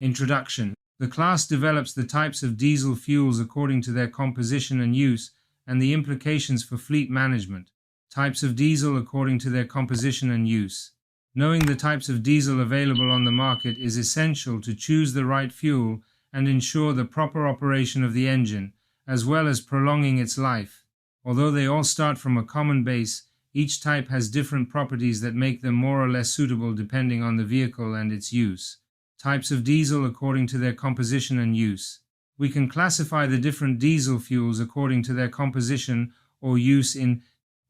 Introduction. The class develops the types of diesel fuels according to their composition and use, and the implications for fleet management. Types of diesel according to their composition and use. Knowing the types of diesel available on the market is essential to choose the right fuel and ensure the proper operation of the engine, as well as prolonging its life. Although they all start from a common base, each type has different properties that make them more or less suitable depending on the vehicle and its use. Types of diesel according to their composition and use. We can classify the different diesel fuels according to their composition or use in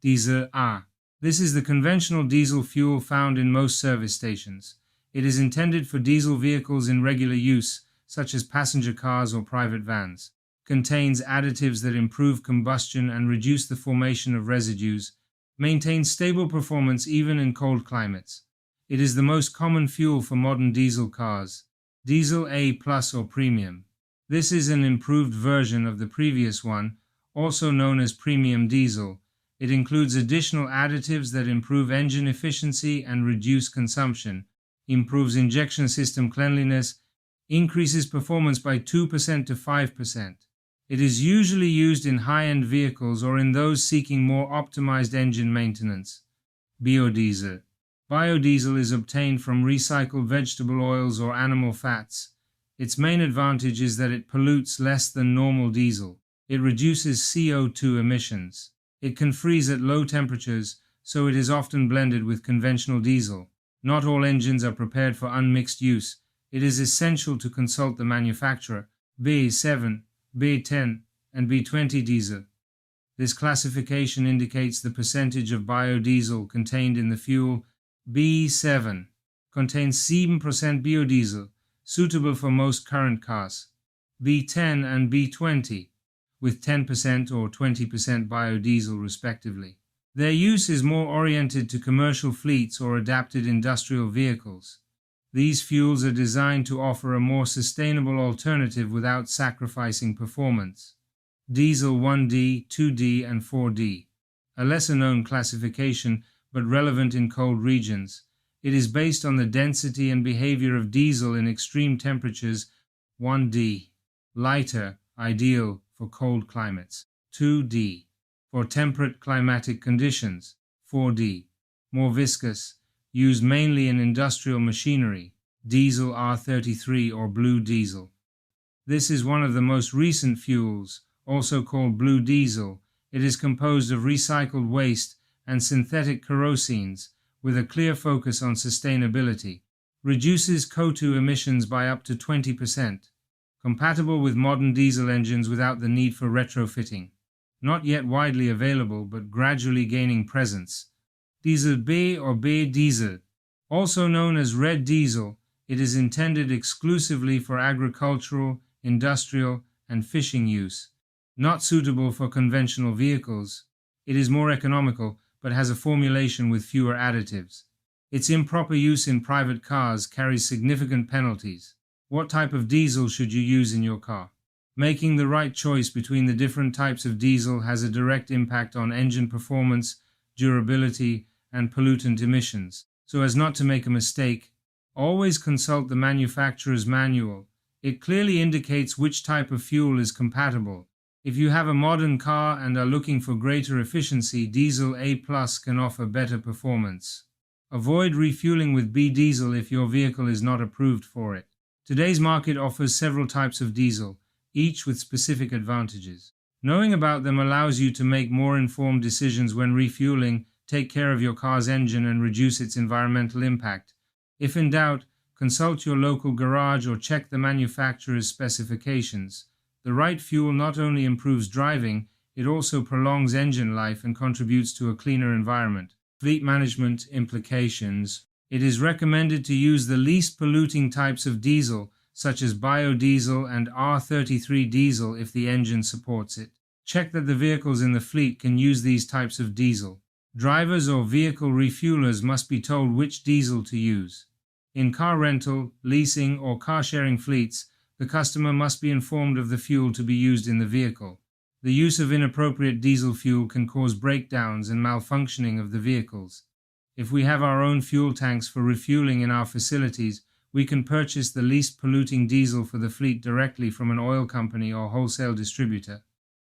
Diesel A. This is the conventional diesel fuel found in most service stations. It is intended for diesel vehicles in regular use, such as passenger cars or private vans. Contains additives that improve combustion and reduce the formation of residues. Maintains stable performance even in cold climates. It is the most common fuel for modern diesel cars. Diesel A Plus or Premium. This is an improved version of the previous one, also known as Premium Diesel. It includes additional additives that improve engine efficiency and reduce consumption, improves injection system cleanliness, increases performance by 2% to 5%. It is usually used in high-end vehicles or in those seeking more optimized engine maintenance. Biodiesel. Biodiesel is obtained from recycled vegetable oils or animal fats. Its main advantage is that it pollutes less than normal diesel. It reduces CO2 emissions. It can freeze at low temperatures, so it is often blended with conventional diesel. Not all engines are prepared for unmixed use. It is essential to consult the manufacturer. B7, B10, and B20 diesel. This classification indicates the percentage of biodiesel contained in the fuel. B7 contains 7% biodiesel, suitable for most current cars. B10 and B20, with 10% or 20% biodiesel respectively. Their use is more oriented to commercial fleets or adapted industrial vehicles. These fuels are designed to offer a more sustainable alternative without sacrificing performance. Diesel 1D, 2D, and 4D. A lesser-known classification, but relevant in cold regions. It is based on the density and behavior of diesel in extreme temperatures. 1D. Lighter, ideal for cold climates. 2D. For temperate climatic conditions. 4D. More viscous, used mainly in industrial machinery. Diesel R33 or blue diesel. This is one of the most recent fuels, also called blue diesel. It is composed of recycled waste and synthetic kerosenes, with a clear focus on sustainability. Reduces CO2 emissions by up to 20%. Compatible with modern diesel engines without the need for retrofitting. Not yet widely available, but gradually gaining presence. Diesel B or Biodiesel. Also known as red diesel, it is intended exclusively for agricultural, industrial, and fishing use. Not suitable for conventional vehicles. It is more economical, but has a formulation with fewer additives. Its improper use in private cars carries significant penalties. What type of diesel should you use in your car? Making the right choice between the different types of diesel has a direct impact on engine performance, durability, and pollutant emissions. So as not to make a mistake, always consult the manufacturer's manual. It clearly indicates which type of fuel is compatible. If you have a modern car and are looking for greater efficiency, Diesel A+ can offer better performance. Avoid refueling with B-diesel if your vehicle is not approved for it. Today's market offers several types of diesel, each with specific advantages. Knowing about them allows you to make more informed decisions when refueling, take care of your car's engine, and reduce its environmental impact. If in doubt, consult your local garage or check the manufacturer's specifications. The right fuel not only improves driving, it also prolongs engine life and contributes to a cleaner environment. Fleet management implications. It is recommended to use the least polluting types of diesel, such as biodiesel and R33 diesel if the engine supports it. Check that the vehicles in the fleet can use these types of diesel. Drivers or vehicle refuelers must be told which diesel to use. In car rental, leasing, or car-sharing fleets, the customer must be informed of the fuel to be used in the vehicle. The use of inappropriate diesel fuel can cause breakdowns and malfunctioning of the vehicles. If we have our own fuel tanks for refueling in our facilities, we can purchase the least polluting diesel for the fleet directly from an oil company or wholesale distributor.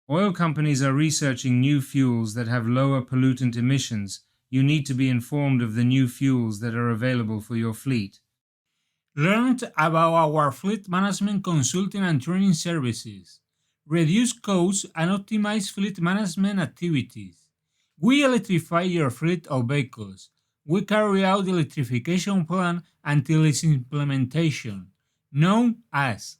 Oil companies are researching new fuels that have lower pollutant emissions. You need to be informed of the new fuels that are available for your fleet. Learn about our fleet management consulting and training services. Reduce costs and optimize fleet management activities. We electrify your fleet of vehicles. We carry out the electrification plan until its implementation, known as